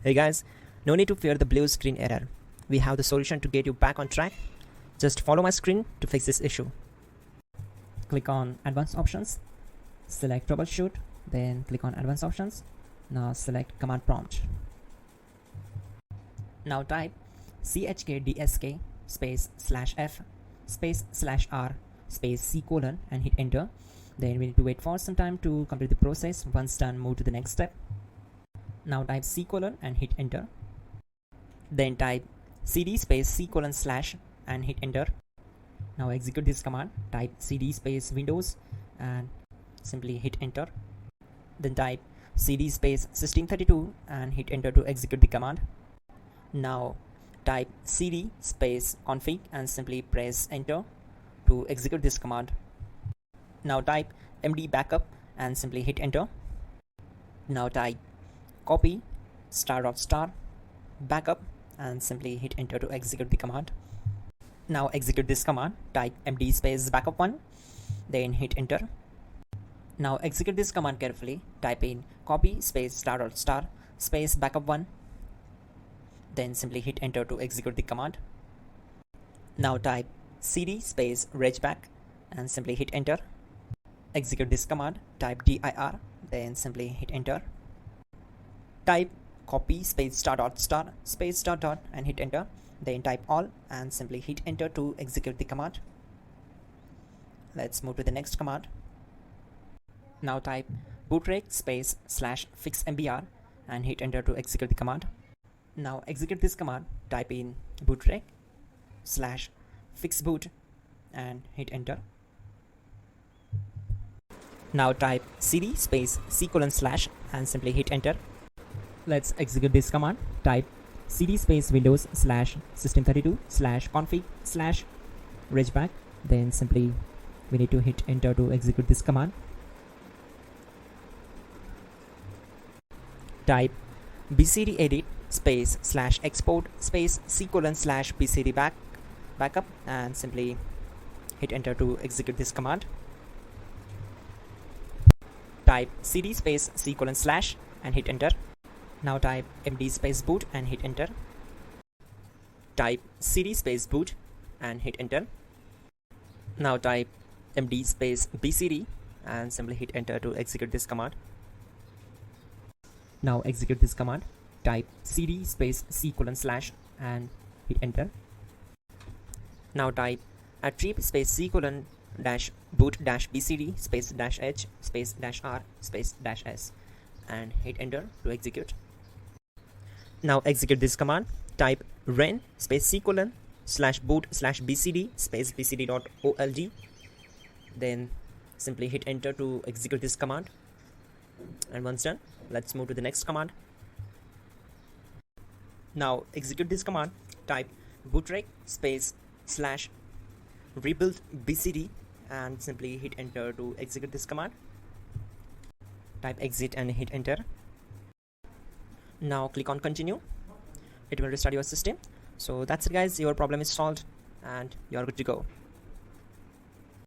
Hey guys, no need to fear the blue screen error. We have the solution to get you back on track. Just follow my screen to fix this issue. Click on Advanced Options, select Troubleshoot, then click on Advanced Options. Now select Command Prompt. Now type chkdsk space /f space /r space c colon and hit enter. Then we need to wait for some time to complete the process. Once done, move to the next step. Now type c colon and hit enter. Then type cd space c colon / and hit enter. Now execute this command. Type cd space windows and simply hit enter. Then type cd space system32 and hit enter to execute the command. Now type cd space config and simply press enter to execute this command. Now type md backup and simply hit enter. Now type copy ** backup and simply hit enter to execute the command. Now execute this command. Type md space backup1, then hit enter. Now execute this command carefully. Type in copy space ** space backup1, then simply hit enter to execute the command. Now type cd space regback and simply hit enter. Execute this command. Type dir, then simply hit enter. Type copy space ** space .. and hit enter. Then type all and simply hit enter to execute the command. Let's move to the next command. Now type bootrec space /fixmbr and hit enter to execute the command. Now execute this command. Type in bootrec /fixboot and hit enter. Now type cd space c colon / and simply hit enter. Let's execute this command. Type cd space windows /system32 /config /regback. Then simply we need to hit enter to execute this command. Type bcd edit space /export space c colon /bcd backup and simply hit enter to execute this command. Type cd space c colon / and hit enter. Now type md space boot and hit enter. Type cd space boot and hit enter. Now type md space bcd and simply hit enter to execute this command. Now execute this command. Type cd space c colon / and hit enter. Now type attrib space c colon -boot -bcd space -h space -r space -s and hit enter to execute. Now execute this command. Type ren space c colon /boot /bcd space bcd.old, then simply hit enter to execute this command. And once done, let's move to the next command. Now execute this command. Type bootrec space /rebuild bcd and simply hit enter to execute this command. Type exit and hit enter. Now click on continue. It will restart your system. So that's it guys, your problem is solved and you are good to go.